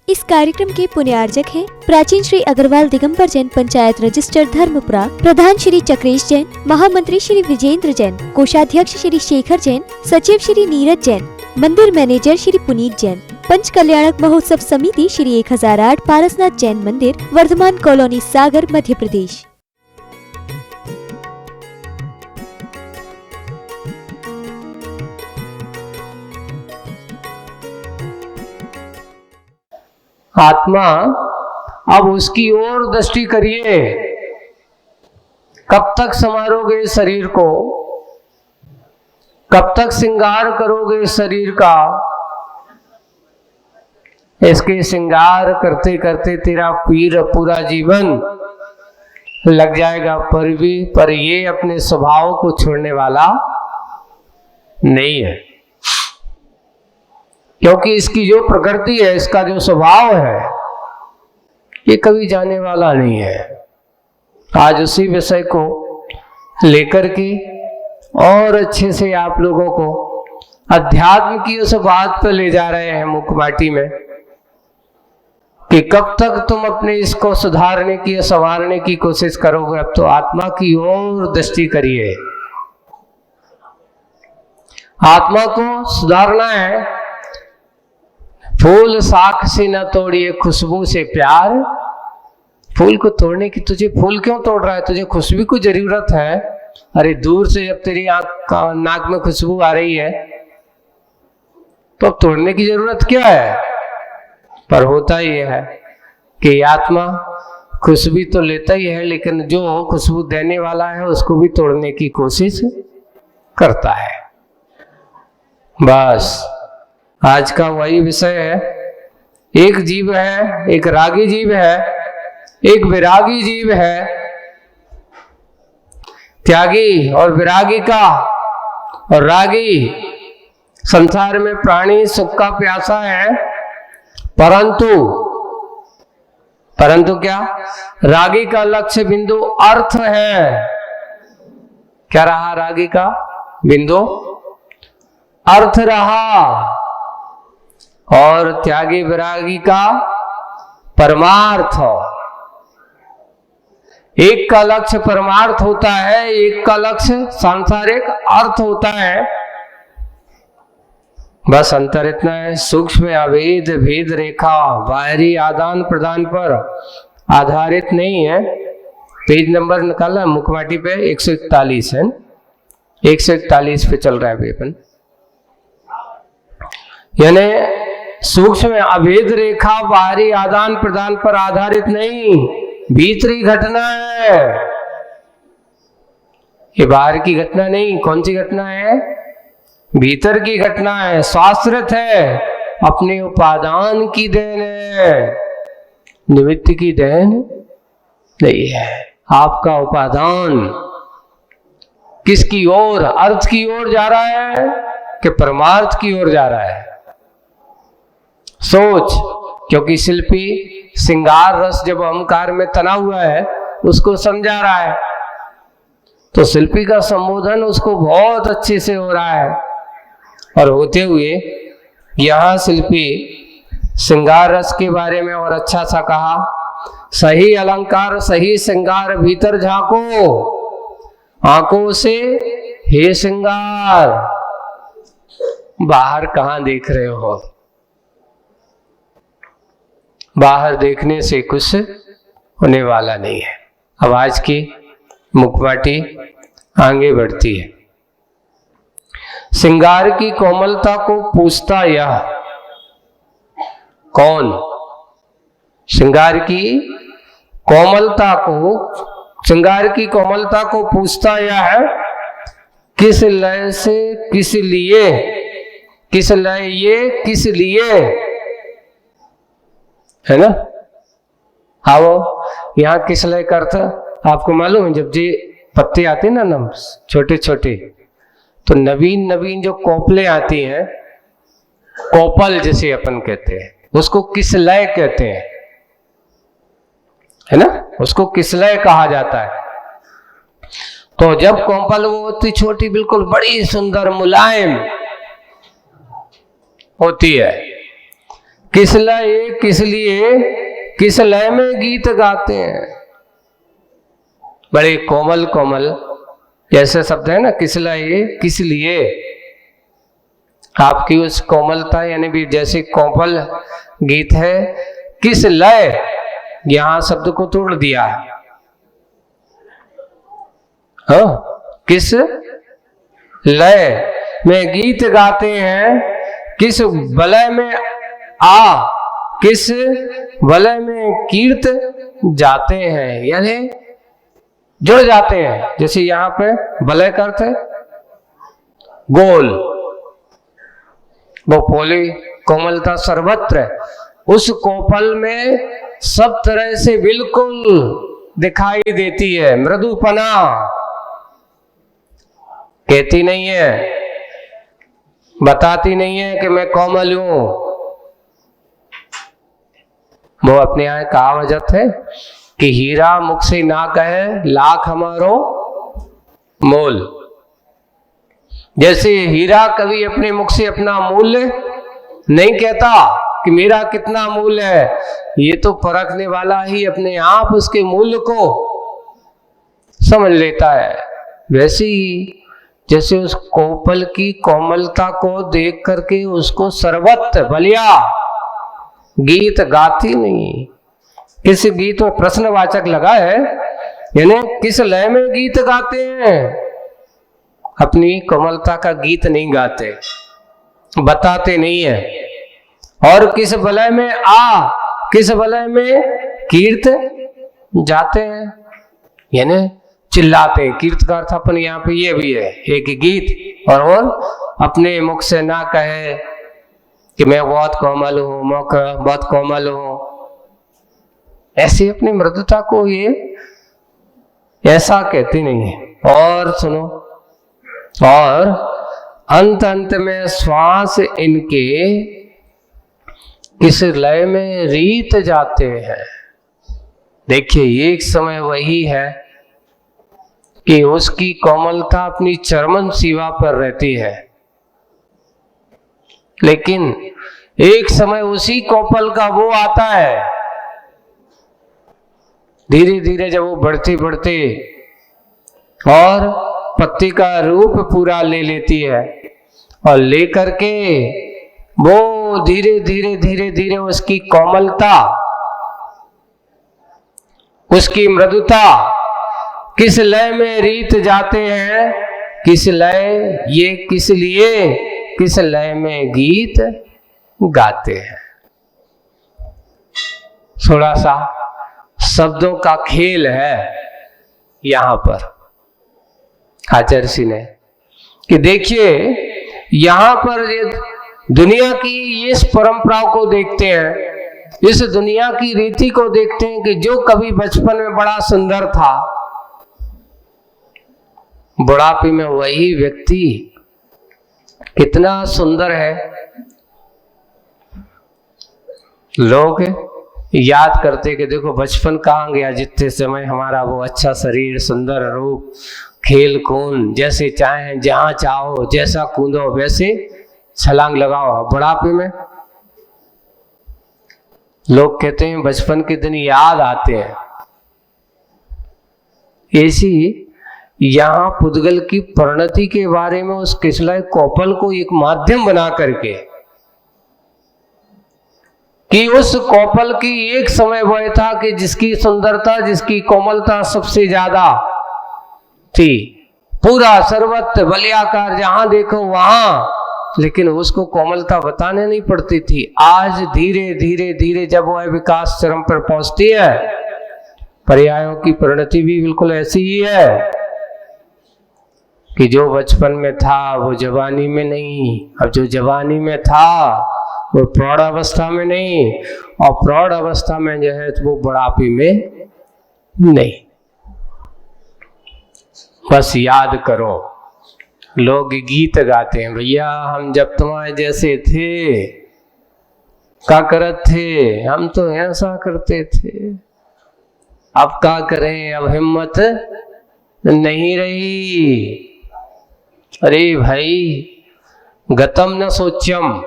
इस कार्यक्रम के पुण्यार्जक हैं प्राचीन श्री अग्रवाल दिगंबर जैन पंचायत रजिस्टर धर्मपुरा, प्रधान श्री चक्रेश जैन, महामंत्री श्री विजेंद्र जैन, कोषाध्यक्ष श्री शेखर जैन, सचिव श्री नीरज जैन, मंदिर मैनेजर श्री पुनीत जैन, पंच कल्याणक महोत्सव समिति श्री 1008 पारसनाथ जैन मंदिर, वर्धमान कॉलोनी, सागर, मध्य प्रदेश। आत्मा, अब उसकी ओर दृष्टि करिए। कब तक संवारोगे शरीर को, कब तक श्रृंगार करोगे शरीर का। इसके श्रृंगार करते करते तेरा पूरा जीवन लग जाएगा, पर ये अपने स्वभाव को छोड़ने वाला नहीं है, क्योंकि इसकी जो प्रकृति है, इसका जो स्वभाव है, ये कभी जाने वाला नहीं है। आज उसी विषय को लेकर के और अच्छे से आप लोगों को अध्यात्म की उस बात पर ले जा रहे हैं मुखमाटी में, कि कब तक तुम अपने इसको सुधारने की, संवारने की कोशिश करोगे। अब तो आत्मा की ओर दृष्टि करिए। आत्मा को सुधारना है। फूल शाख से न तोड़िए, खुशबू से प्यार। फूल को तोड़ने की, तुझे फूल क्यों तोड़ रहा है? तुझे खुशबू की जरूरत है। अरे दूर से जब तेरी नाक में खुशबू आ रही है तो अब तोड़ने की जरूरत क्या है? पर होता ही है कि आत्मा खुशबू तो लेता ही है, लेकिन जो खुशबू देने वाला है उसको भी तोड़ने की कोशिश करता है। बस आज का वही विषय है। एक जीव है, एक रागी जीव है, एक विरागी जीव है। त्यागी और विरागी का और रागी, संसार में प्राणी सुख का प्यासा है, परंतु क्या? रागी का लक्ष्य बिंदु अर्थ है। क्या रहा रागी का बिंदु? अर्थ रहा। और त्यागी विरागी का परमार्थ। एक का लक्ष्य परमार्थ होता है, एक का लक्ष्य सांसारिक अर्थ होता है। बस अंतर इतना है, सूक्ष्म अभेद भेद रेखा बाहरी आदान प्रदान पर आधारित नहीं है। पेज नंबर निकाला मुखमाटी पे 141 है, 141 पे चल रहा है अपन। यानी सूक्ष्म अभेद रेखा बाहरी आदान प्रदान पर आधारित नहीं, भीतरी घटना है। ये बाहर की घटना नहीं। कौन सी घटना है? भीतर की घटना है, शास्त्रित है, अपने उपादान की देन है, निमित्त की देन नहीं है। आपका उपादान किसकी ओर, अर्थ की ओर जा रहा है कि परमार्थ की ओर जा रहा है? सोच। क्योंकि शिल्पी श्रृंगार रस जब अहंकार में तना हुआ है उसको समझा रहा है, तो शिल्पी का संबोधन उसको बहुत अच्छे से हो रहा है। और होते हुए यहाँ शिल्पी श्रृंगार रस के बारे में और अच्छा सा कहा, सही अलंकार सही श्रृंगार भीतर झांको, आंखों से हे श्रृंगार। बाहर कहाँ देख रहे हो? बाहर देखने से कुछ होने वाला नहीं है। अब आज की मुखमाटी आगे बढ़ती है। श्रृंगार की कोमलता को पूछता यह कौन? श्रृंगार की कोमलता को पूछता यह है, किस लय से, किस लिए, किस लय ये, किस लिए, है ना? आओ, यहाँ किस लय का अर्थ आपको मालूम है? जब जी पत्ते आते ना नम छोटे छोटे, तो नवीन नवीन जो कोपले आती हैं, कोपल जिसे अपन कहते हैं, उसको किसलय कहते हैं, है ना? उसको किसलय कहा जाता है। तो जब कोपल वो होती छोटी, बिल्कुल बड़ी सुंदर मुलायम होती है, किस लय किस लिए किस लय में गीत गाते हैं। बड़े कोमल कोमल जैसे शब्द है ना, किस लय किस लिए। आपकी उस कोमलता यानी भी जैसे कोमल गीत है, किस लय, यहां शब्द को तोड़ दिया है। किस लय में गीत गाते हैं, किस वलय में आ, किस वलय में कीर्त जाते हैं, यानी जुड़ जाते हैं। जैसे यहां पे वलय का अर्थ है गोल, वो पोली कोमलता सर्वत्र, उस कोपल में सब तरह से बिल्कुल दिखाई देती है। मृदुपना कहती नहीं है, बताती नहीं है कि मैं कोमल हूं। वो अपने यहाँ कहावत है कि हीरा मुख से ना कहे लाख हमारो मोल। जैसे हीरा कभी अपने मुख से अपना मूल्य नहीं कहता कि मेरा कितना मूल्य है, ये तो परखने वाला ही अपने आप उसके मूल्य को समझ लेता है। वैसे ही जैसे उस कोपल की कोमलता को देख करके उसको सर्वत्र बलिया गीत गाती नहीं। इस गीत में प्रश्नवाचक लगा है, यानी किस लय में गीत गाते हैं। अपनी कोमलता का गीत नहीं गाते, बताते नहीं है। और किस वलय में आ, किस वलय में कीर्त जाते हैं, यानी चिल्लाते। कीर्त का अर्थ अपन यहाँ पे ये भी है, एक गीत। और अपने मुख से ना कहे कि मैं बहुत कोमल हूं, मैं बहुत कोमल हूं, ऐसी अपनी मृदुता को ये ऐसा कहती नहीं है। और सुनो, और अंत अंत में श्वास इनके किस लय में रीत जाते हैं। देखिए एक समय वही है कि उसकी कोमलता अपनी चरमन सीमा पर रहती है, लेकिन एक समय उसी कोपल का वो आता है, धीरे धीरे जब वो बढ़ते बढ़ते और पत्ती का रूप पूरा ले लेती है, और लेकर के वो धीरे धीरे धीरे धीरे उसकी कोमलता, उसकी मृदुता किस लय में रीत जाते हैं। किस लय, ये किस लिए किस लय में गीत गाते हैं। थोड़ा सा शब्दों का खेल है यहां पर आचार्य जी ने, कि देखिए यहां पर ये दुनिया की इस परंपरा को देखते हैं, इस दुनिया की रीति को देखते हैं कि जो कभी बचपन में बड़ा सुंदर था, बुढ़ापे में वही व्यक्ति कितना सुंदर है। लोग याद करते कि देखो बचपन कहाँ गया, जितने समय हमारा वो अच्छा शरीर, सुंदर रूप, खेल कूद, जैसे चाहे जहां चाहो जैसा कूदो वैसे छलांग लगाओ। बुढ़ापे में लोग कहते हैं बचपन के दिन याद आते हैं। ऐसी यहां पुद्गल की परिणति के बारे में उस किसलय कोपल को एक माध्यम बना करके, कि उस कोपल की एक समय वह था कि जिसकी सुंदरता, जिसकी कोमलता सबसे ज्यादा थी, पूरा सर्वत्र बलियाकार जहां देखो वहां, लेकिन उसको कोमलता बताने नहीं पड़ती थी। आज धीरे धीरे धीरे जब वह विकास चरम पर पहुंचती है, पर्यायों की परिणति भी बिल्कुल ऐसी ही है कि जो बचपन में था वो जवानी में नहीं, अब जो जवानी में था वो प्रौढ़ अवस्था में नहीं, और प्रौढ़ अवस्था में जो है तो वो बुढ़ापे में नहीं। बस याद करो, लोग गीत गाते हैं, भैया हम जब तुम्हारे जैसे थे क्या करत थे, हम तो ऐसा करते थे, अब क्या करें, अब हिम्मत नहीं रही। अरे भाई, गतम न सोच्यम,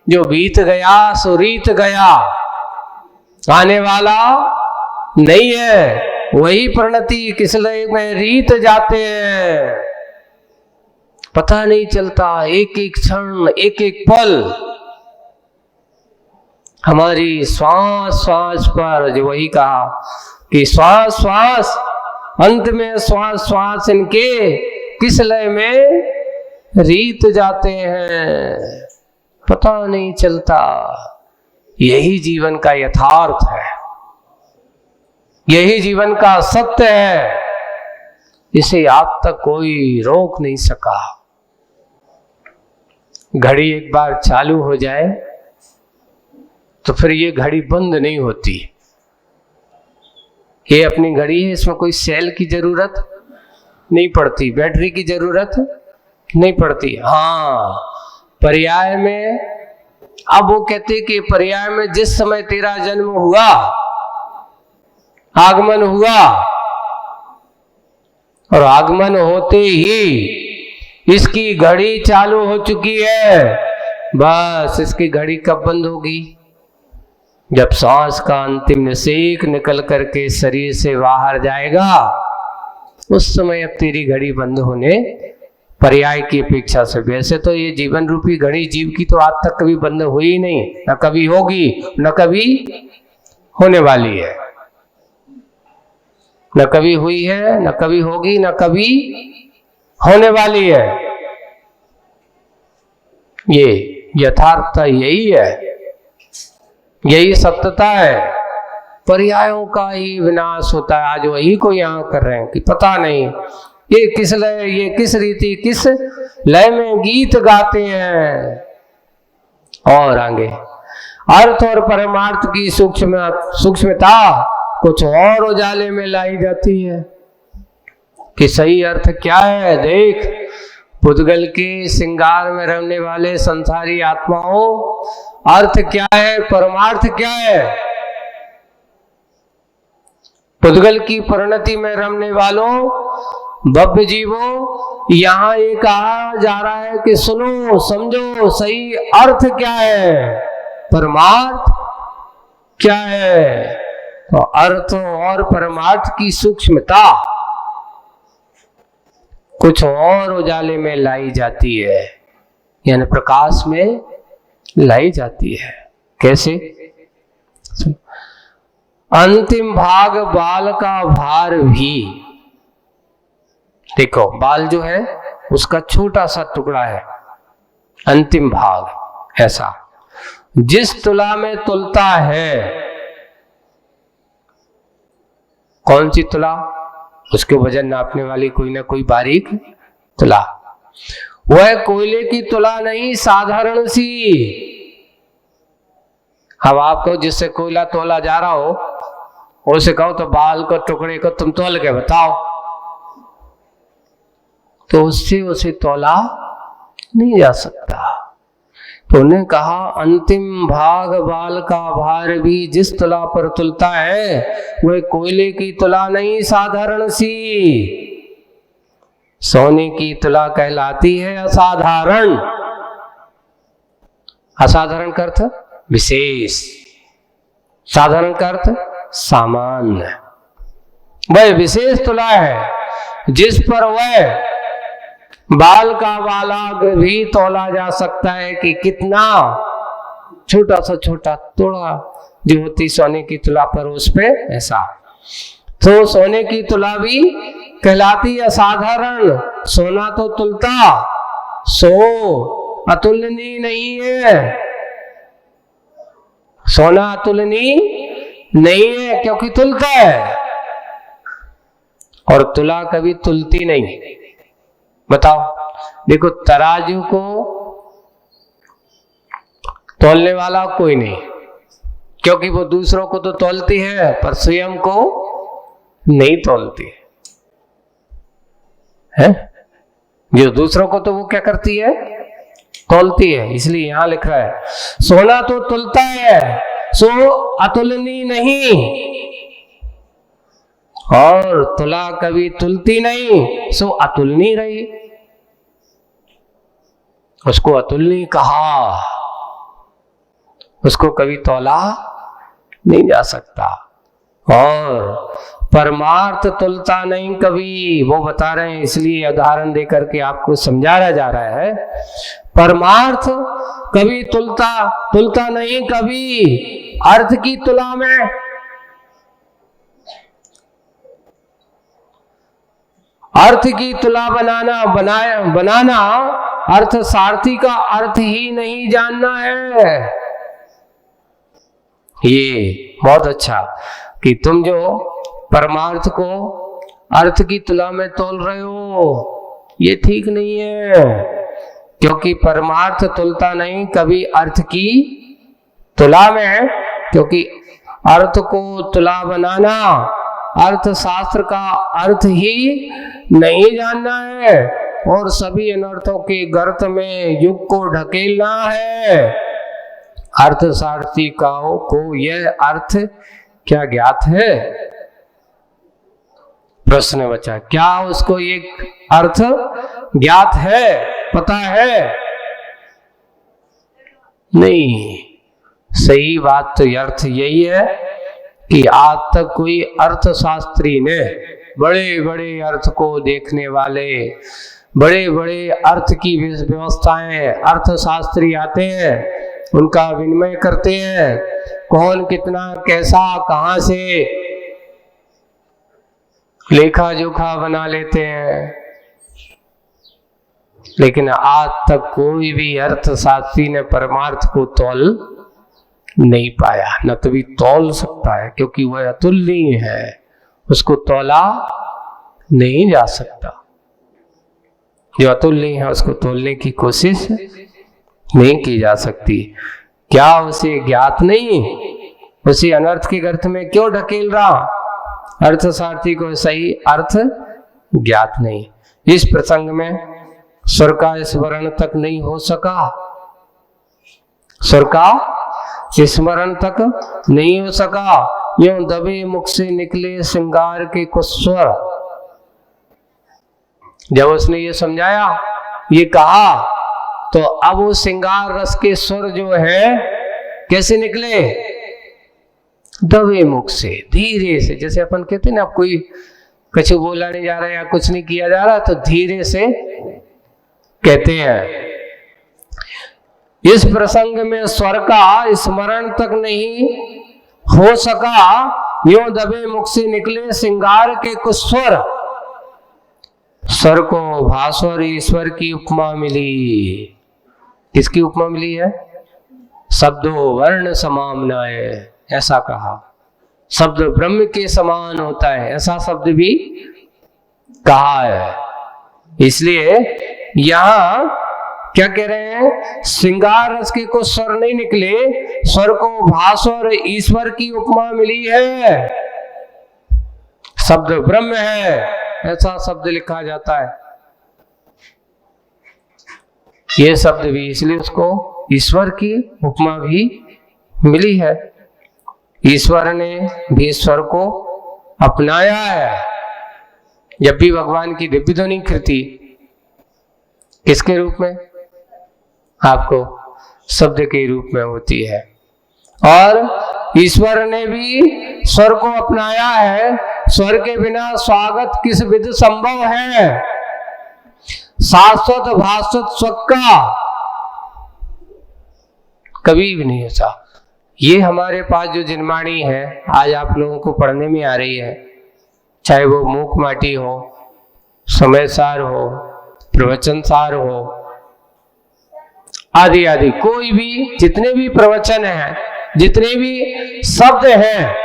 जो बीत गया सो रीत गया, आने वाला नहीं है। वही परिणति किस लय में रीत जाते हैं, पता नहीं चलता। एक एक क्षण, एक एक पल हमारी श्वास श्वास पर, जो वही कहा कि श्वास श्वास, अंत में श्वास श्वास इनके किस लय में रीत जाते हैं, पता नहीं चलता। यही जीवन का यथार्थ है, यही जीवन का सत्य है, इसे आज तक कोई रोक नहीं सका। घड़ी एक बार चालू हो जाए तो फिर ये घड़ी बंद नहीं होती। ये अपनी घड़ी है, इसमें कोई सेल की जरूरत नहीं पड़ती, बैटरी की जरूरत नहीं पड़ती। हाँ, पर्याय में, अब वो कहते कि पर्याय में जिस समय तेरा जन्म हुआ, आगमन हुआ, और आगमन होते ही इसकी घड़ी चालू हो चुकी है। बस इसकी घड़ी कब बंद होगी? जब सांस का अंतिम निश्वास निकल करके शरीर से बाहर जाएगा, उस समय अब तेरी घड़ी बंद होने, पर्याय की अपेक्षा से। वैसे तो ये जीवन रूपी घड़ी जीव की तो आज तक कभी बंद हुई ही नहीं, न कभी होगी, न कभी होने वाली है। न कभी हुई है, न कभी होगी, न कभी होने वाली है। ये यथार्थता यही है, यही सत्यता है। पर्यायों का ही विनाश होता है। आज वही को यहाँ कर रहे हैं कि पता नहीं ये किस लय, ये किस रीति, किस लय में गीत गाते हैं। और आगे अर्थ और परमार्थ की सूक्ष्मता कुछ और उजाले में लाई जाती है कि सही अर्थ क्या है। देख, पुद्गल के श्रृंगार में रहने वाले संसारी आत्माओं, अर्थ क्या है, परमार्थ क्या है। पुद्गल की परिणति में रमने वालों, भव्य जीवों, यहाँ ये कहा जा रहा है कि सुनो, समझो, सही अर्थ क्या है, परमार्थ क्या है। तो अर्थ और परमार्थ की सूक्ष्मता कुछ और उजाले में लाई जाती है, यानी प्रकाश में लाई जाती है। कैसे? अंतिम भाग बाल का भार भी, देखो बाल जो है उसका छोटा सा टुकड़ा है, अंतिम भाग ऐसा, जिस तुला में तुलता है। कौन सी तुला? उसके वजन नापने वाली कोई ना कोई बारीक तुला। वह कोयले की तुला नहीं, साधारण सी। अब आपको जिससे कोयला तोला जा रहा हो, उसे कहो तो बाल को टुकड़े को तुम तोल के बताओ, तो उससे उसे तोला नहीं जा सकता। तो उन्हें कहा अंतिम भाग बाल का भार भी जिस तुला पर तुलता है, वह कोयले की तुला नहीं, साधारण सी। सोने की तुला कहलाती है असाधारण। असाधारण का अर्थ विशेष, साधारण का अर्थ सामान्य। वह विशेष तुला है जिस पर वह बाल का बालाग भी तोला जा सकता है कि कितना छोटा सा छोटा तोड़ा जो होती सोने की तुला पर, उस पे ऐसा। तो सोने की तुला भी कहलाती असाधारण। सोना तो तुलता, सो अतुलनीय नहीं है। सोना अतुलनीय नहीं है क्योंकि तुलता है, और तुला कभी तुलती नहीं। बताओ, देखो तराजू को तोलने वाला कोई नहीं, क्योंकि वो दूसरों को तो तोलती है पर स्वयं को नहीं तोलती है। जो दूसरों को तो वो क्या करती है, तोलती है। इसलिए यहां लिख रहा है सोना तो तुलता है, सो अतुलनीय नहीं, और तुला कभी तुलती नहीं, सो अतुलनीय रही। उसको अतुलनीय कहा। उसको कभी तौला नहीं जा सकता। और परमार्थ तुलता नहीं कभी, वो बता रहे हैं, इसलिए उदाहरण देकर के आपको समझाया जा रहा है। परमार्थ कभी तुलता नहीं कभी अर्थ की तुला में। अर्थ की तुला बनाना अर्थ सारथी का अर्थ ही नहीं जानना है। ये बहुत अच्छा कि तुम जो परमार्थ को अर्थ की तुला में तोल रहे हो, ये ठीक नहीं है, क्योंकि परमार्थ तुलता नहीं कभी अर्थ की तुला में, क्योंकि अर्थ को तुला बनाना अर्थ शास्त्र का अर्थ ही नहीं जानना है, और सभी अनर्थों के गर्त में युग को ढकेलना है। अर्थ सारथी को यह अर्थ क्या ज्ञात है? प्रश्न बचा, क्या उसको एक अर्थ ज्ञात है, पता है? नहीं। सही बात तो अर्थ यही है कि आज तक कोई अर्थशास्त्री ने, बड़े बड़े अर्थ को देखने वाले, बड़े बड़े अर्थ की व्यवस्थाएं, अर्थशास्त्री आते हैं, उनका विनिमय करते हैं, कौन कितना कैसा कहां से लेखा जोखा बना लेते हैं, लेकिन आज तक कोई भी अर्थशास्त्री ने परमार्थ को तौल नहीं पाया। न तो भी तौल सकता है, क्योंकि वह अतुलनीय है, उसको तौला नहीं जा सकता। जो अतुलनीय है उसको तोलने की कोशिश नहीं की जा सकती। क्या उसे ज्ञात नहीं? उसे अनर्थ के गर्त में क्यों ढकेल रहा? अर्थशास्त्री को सही अर्थ ज्ञात नहीं। इस प्रसंग में स्वर का स्मरण तक नहीं हो सका, स्वर का स्मरण तक नहीं हो सका। यूं दबे मुख से निकले श्रृंगार के कुछ स्वर। जब उसने ये समझाया, ये कहा, तो अब वो श्रृंगार रस के स्वर जो है कैसे निकले? दबे मुख से, धीरे से। जैसे अपन कहते हैं ना, कोई कुछ बोला नहीं जा रहा है या कुछ नहीं किया जा रहा, तो धीरे से कहते हैं। इस प्रसंग में स्वर का स्मरण तक नहीं हो सका। यूं दबे मुख से निकले श्रृंगार के कुछ स्वर। स्वर को भास्वर ईश्वर की उपमा मिली। किसकी उपमा मिली है? शब्दो वर्ण समामनाए, ऐसा कहा। शब्द ब्रह्म के समान होता है, ऐसा शब्द भी कहा है। इसलिए यहां क्या कह रहे हैं? श्रृंगार रस के को स्वर नहीं निकले, स्वर को भास्वर ईश्वर की उपमा मिली है। शब्द ब्रह्म है, ऐसा शब्द लिखा जाता है। ये शब्द भी, इसलिए उसको ईश्वर की उपमा भी मिली है। ईश्वर ने भी ईश्वर को अपनाया है। जब भी भगवान की दिव्य ध्वनि कृति किसके रूप में? आपको शब्द के रूप में होती है। और ईश्वर ने भी स्वर को अपनाया है। स्वर के बिना स्वागत किस विध संभव है? शाश्वत भास्वत स्वर का कभी भी नहीं होता। ये हमारे पास जो जिनवाणी है, आज आप लोगों को पढ़ने में आ रही है, चाहे वो मूक माटी हो, समय सार हो, प्रवचन सार हो, आदि आदि, कोई भी जितने भी प्रवचन हैं, जितने भी शब्द हैं,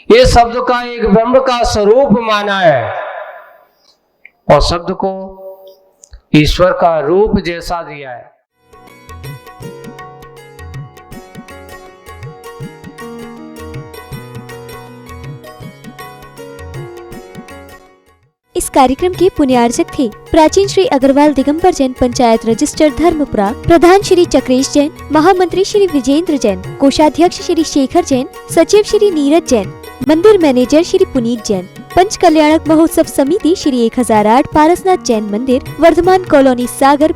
ये शब्द का एक ब्रह्म का स्वरूप माना है, और शब्द को ईश्वर का रूप जैसा दिया है। इस कार्यक्रम के पुण्यार्जक थे प्राचीन श्री अग्रवाल दिगंबर जैन पंचायत रजिस्टर धर्मपुरा, प्रधान श्री चक्रेश जैन, महामंत्री श्री विजेंद्र जैन, कोषाध्यक्ष श्री शेखर जैन, सचिव श्री नीरज जैन, मंदिर मैनेजर श्री पुनीत जैन, पंच कल्याणक महोत्सव समिति श्री 1008 पारसनाथ जैन मंदिर, वर्धमान कॉलोनी, सागर।